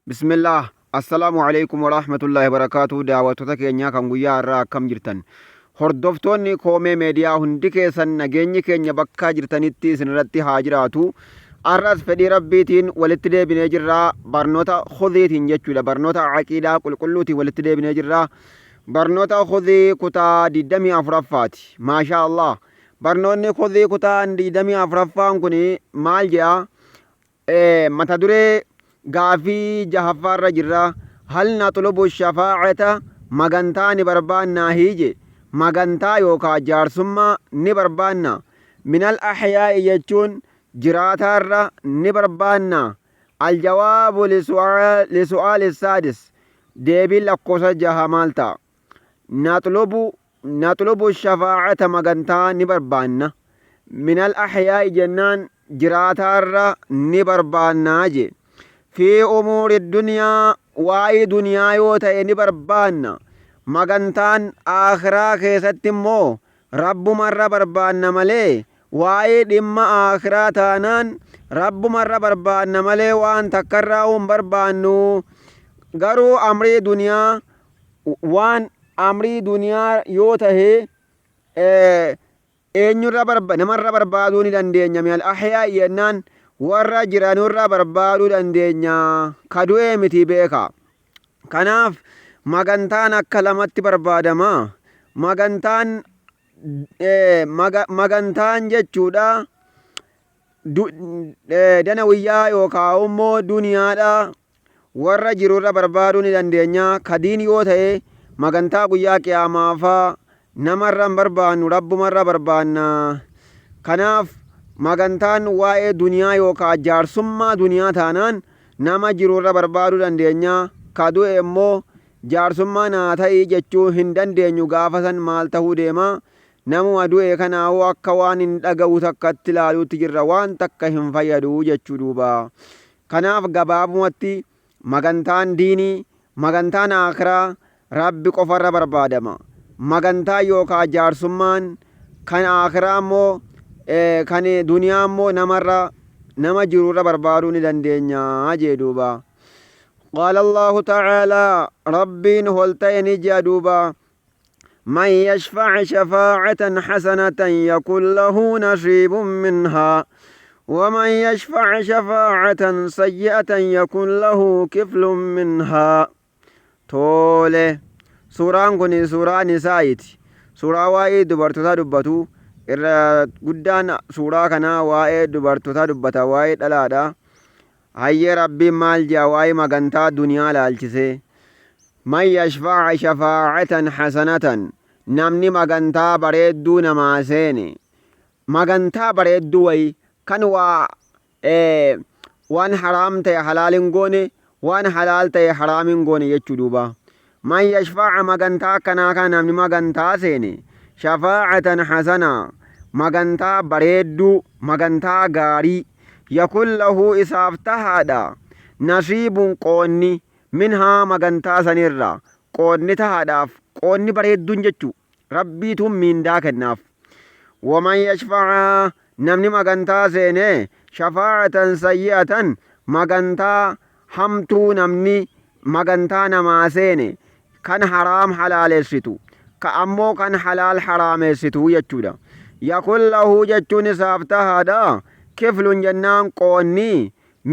بسم الله السلام عليكم ورحمة الله وبركاته daawwattoota keenya kan guyyaa irraa akkam jirtan hordoftoonni koomee meediyaa hundi keessan nageenyi keenya bakka jirtanitti isinirratti haa jiraatu arras fedhii rabbiitiin walitti deebinee jirra barnoota khudiitiin jechuudha barnoota aqiidaa qulqulluutiin walitti deebinee jirra barnoota khudii kutaa 24ffaati maashaa Allah barnoonni khudii kutaa 24ffaan kun maal jedha mata duree gaafii jahaffaarra jirra hal naxlubu shafaacata magantaa ni barbaannaa hiije magantaa yookaa jaarsummaa ni barbaanna minal ahyaa'i jechuun jiraataarra ni barbaanna aljawaabu lisu'aali saadis deebiin lakkoofsa jaha maal ta'a naxlubu shafaacata magantaa ni barbaanna minal ahyaa'i jennaan jiraataarra ni barbaannaa je في أمور الدنيا واي دنيا يوتا إني بربانا مغانتان آخرا كيست مو رب مرة بربانا ملي واي دم آخرا تانان رب مرة بربانا ملي وان تكراهم بربانو غرو أمري دنيا وان أمري دنيا يوتا هي نمر بربادوني دندين من الأحياء ينان warra jiranurra barbaaduu dandeenya kadu'ee miti beeka kanaaf magantaan akka lamatti barbaadama magantaan jechuudha danawiyyaa yookaan immoo duniyaadha warra jirurra barbaaduu ni dandeenya kadiin yoo ta'e magantaa guyyaa qiyaamaafaa namarra hin barbaannu rabbumarra barbaanna kanaaf magantaan waa'ee duniyaa yookaan jaarsummaa duniyaa taanaan nama jirurra barbaaduu dandeenya kadu'e immoo jaarsummaa naa ta'ii jechuu hin dandeenyu gaafa san maal ta'uu deema namuma du'e kanaa'uu akka waan hin dhaga'u takkatti ilaaluutti jirra waan takka hin fayyadu jechuu duuba kanaaf gabaabumatti magantaan diinii magantaan akiraa rabbi qofarra barbaadama magantaa yookaan jaarsummaan kan akiraa immoo kan duniyaa immoo nama jirurra barbaaduu ni dandeenya jee duuba qaala allahu tacaalaa rabbiin holta'e ni jea duuba man yashfac shafaacatan xasanatan yakun lahu nasiibun minhaa ومن يشفع شفاعة سيئة يكن له كفل منها توله سوران كوني سورة نسائت سورة واي دبرتها دبتو irra guddaan suuraa kanaa waa'ee dubartoota dubbata waa'ee dhalaadha hayyee rabbiin maal jea waa'ee magantaa duniyaa laalchise man yashfaca shafaacatan xasanatan namni magantaa bareedduu namaa seene magantaa bareedduu wayi kan waan haraam ta'e halaal hin goone waan halaal ta'e haraam hin goone jechuu duuba man yashfaca magantaa akkanaa kan namni magantaa seene shafaacatan xasanaa magantaa bareedduu magantaa gaarii yakun lahu isaaf tahaadha nasiibun qoonni minhaa magantaa sanirra qoonni tahaadhaaf qoonni bareedduun jechu rabbiituun miindaa kennaaf waman yashfaca namni magantaa seene shafaacatan sayyi'atan magantaa hamtuu namni magantaa namaa seene kan haraam halaaleessitu ka ammoo kan halaal haraameessitu jechuudha yakun lahu jechuun isaaf tahaadha kiflun jennaan qoonni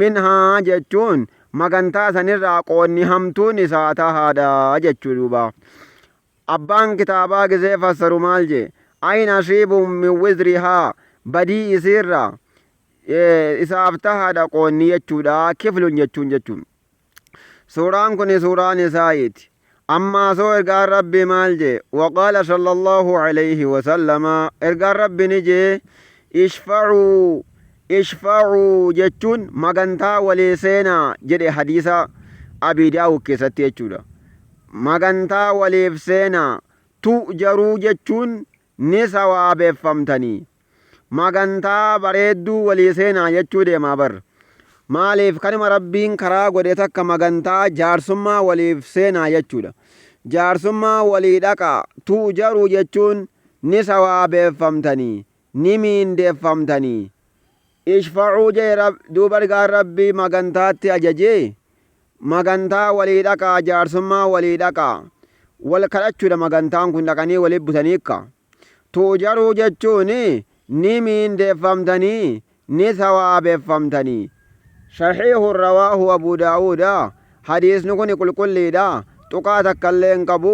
minhaa jechuun magantaa sanirraa qoonni hamtuun isaa tahaadha jechuu duuba abbaan kitaabaa gizee fassaru maal je ay nasiibun min wizrihaa badii isiirra isaaf tahaadha qoonni jechuudha kiflun jechuun suuraan kun suuraa nisaa'iiti أما سو إرقار ربي مالجي وقال صلى الله عليه وسلم إرقار ربي نجي اشفعوا جتون مغانتا وليسينا جدي حديثة أبي داو كيستي جتودا مغانتا وليفسينا تؤجروا جتون نسوا بفمتني مغانتا بريدو وليسينا جتودي ما بر maaliif kanuma rabbiin karaa godhe takka magantaa jaarsummaa waliif seenaa jechuudha jaarsummaa walii dhaqa tu'jaruu jechuun ni sawaabeeffamtanii ni miindeeffamtanii ishfacuu jee duuba ergaan rabbii magantaatti ajajee magantaa walii dhaqaa jaarsummaa walii dhaqaa wal kadhachuudha magantaan kun dhaqanii walii butaniikka tuujaruu jechuun ni miindeeffamtanii ni sawaabeffamtanii sahiihun rawaahu abuu daawuudha hadiisni kun qulqulliidha tuqaa takkaillee hin qabu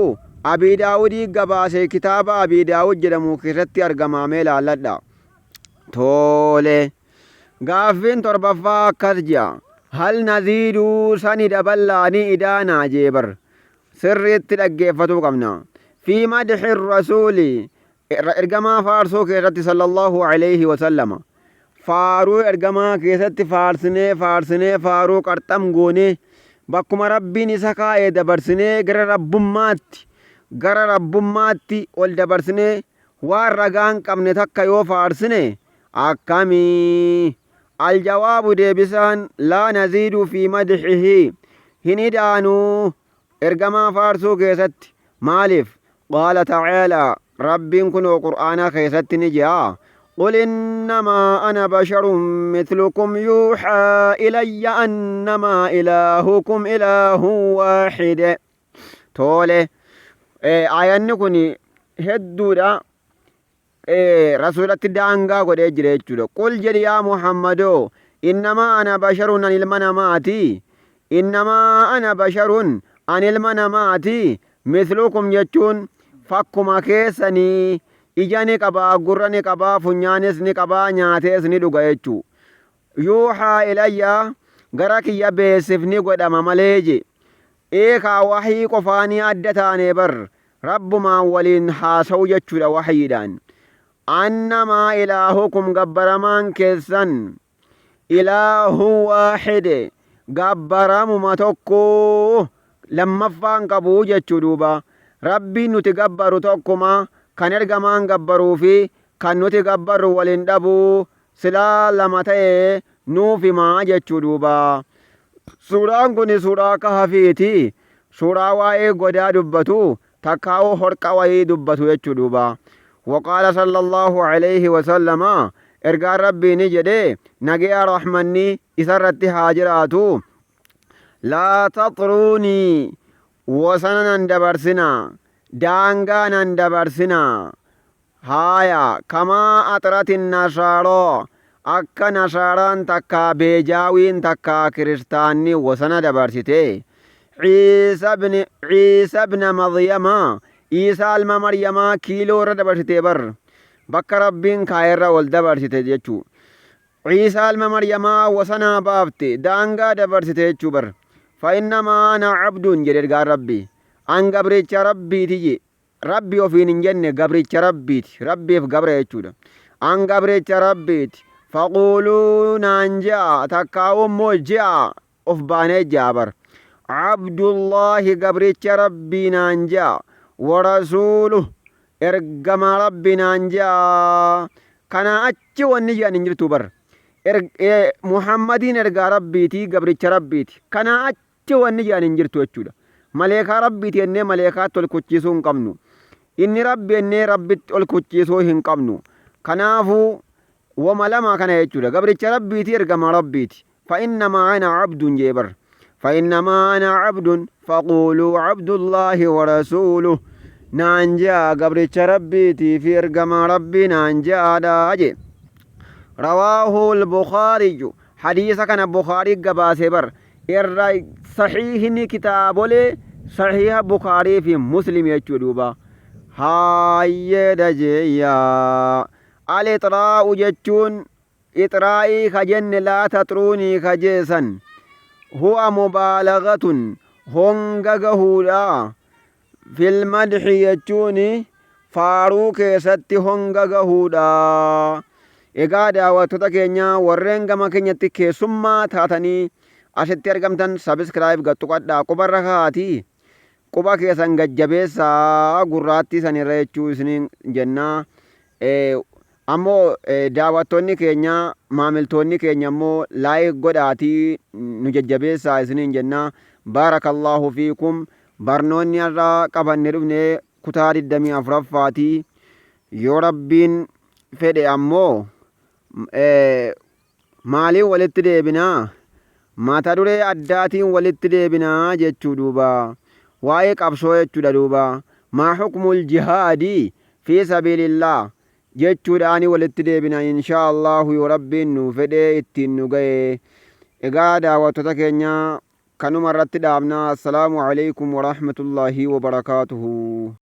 abii daawudii gabaase kitaaba abii daawud jedhamu keessatti argamaamee laalladha tole gaaffiin torbaffaa akkas jedha hal naziiduu sani daballaani idaanaa jeebar sirriitti dhaggeeffatuu qabna fi madxi rasuuli ergamaa faarsuu keessatti sallallahu alayhi wasallama faaruu ergamaa keessatti faarsinee faaruu qarxam goone bakkuma rabbiin isa kaa'ee dabarsinee gara rabbummaatti ol dabarsinee waan ragaan qabne takka yoo faarsine akkamii aljawaabu deebisaan laa naziidu fi madxihi hin idaanuu ergamaa faarsuu keessatti maaliif qaala tacaalaa rabbiin kunoo qur'aanaa keessatti ni jedha قل إنما أنا بشر مثلكم يوحى إلي أنما إلهكم إله واحد تولي آيان كوني هدودا رسولة دانغا قد اجريتشو قل جري يا محمد إنما أنا بشر عن المناماتي إنما أنا بشر عن المناماتي مثلكم يجون فكما كيسني ija ni qabaa gurra ni qabaa funyaanis ni qabaa nyaatees ni dhuga jechuu yuuxaa ilayya gara kiyya beesifni godhama malee je eekaa wahii qofaanii adda taanee bar rabbumaan waliin haasa'u jechuudha wahiidhaan annamaa ilaahukum gabbaramaan keessan ilaahu waahide gabbaramuma tokko lammaffaan qabuu jechuu duuba rabbiin nuti gabbaru tokkuma kan ergamaan gabbaruu fi kan nuti gabbarru waliin dhabuu silaa lama ta'e nuuf himaa jechuu duuba suuraan kun suuraa kahafiiti suuraa waa'ee godaa dubbatu takkaa'u horqa wayii dubbatu jechuu duuba waqaala sallallahu alayhi wasallama ergaan rabbii ni jedhe nagiyaa rahmanni isarratti haa jiraatu laa taxruunii wasana nan dabarsinaa daangaa nan dabarsinaa haaya kamaa axratin nasaaroo akka nasaaraan takkaa beejaawiin takkaa kiristaanni wasana dabarsite ciisa bna maryama iisaa ilma maryamaa kiiloo irra dabarsite bar bakka rabbiin kaayerra wal dabarsite jechuu ciisaa ilma maryamaa wasanaa baafte daangaa dabarsite jechuu bar fa innamaa ana cabduun jedhe ergaan rabbii an gabricha rabbiiti je rabbi ofiin hin jenne gabricha rabbiiti rabbiif gabra jechuudha an gabricha rabbiiti faquuluu naan je'a takkaa'ummoo je'a of baanee je'a bar abdullaahi gabricha rabbii naan je'a warasuuluh ergama rabbi naan je'a kana achi wanni je'an hin jirtu bar muhammadiin ergaa rabbiiti gabricha rabbiiti kana achi wanni je'an hin jirtu jechuudha maleekaa rabbiiti ennee maleekaatti ol kuchiisuu hin qabnu inni rabbi ennee rabbitti ol kuchiisuu hin qabnu kanaafuu wama lama kana jechuudha gabricha rabbiiti ergama rabbiiti fa innamaa ana cabdun jee bar fa innamaa ana cabdun faquuluu cabdullaahi warasuuluh naan jea gabricha rabbiitii fi ergama rabbii naan je'aadha je rawaahu lbukaariyyu hadiisa kana bukaarii gabaase bar irra saxiihni kitaabolee saxiiha bukaarii fi muslim jechuu duuba haayyeedha jeeyyaa alixraa'u jechuun ixraa'ii ka jenne laa taxruunii ka jeesan huwa mubaalagatun honga gahuudha filmadxi jechuun faaruu keessatti honga gahuudha egaa daawwattoota keenya warreen gama keenyatti keessummaa taatanii asitti argamtan sabiskiraayib gattuqadhaa qubarra kaatii quba keessan gajjabeessaa gurraattii sanirra jechuu isiniin jennaa ammoo daawwattoonni keenya maamiltoonni keenya ammoo laayik godhaatii nu jajjabeessaa isiniin jennaa baarakallaahu fiikum barnoonni irraa qabanne dhufne kutaa 24ffaatii yoo rabbiin fedhe ammoo maaliin walitti deebinaa mata duree addaatiin walitti deebinaa jechuu duuba waa'ee qabsoo jechuudha duuba maa hukmul jihaadii fi sabiilillah jechuudhaani walitti deebina inshaa Allahu yoo rabbiin nu fedhee ittiin nu ga'e. Egaa daawwattoota keenya kanuma irratti dhaabna. Assalaamu alaykum wa rahmatullaahi wa barakaatuhu.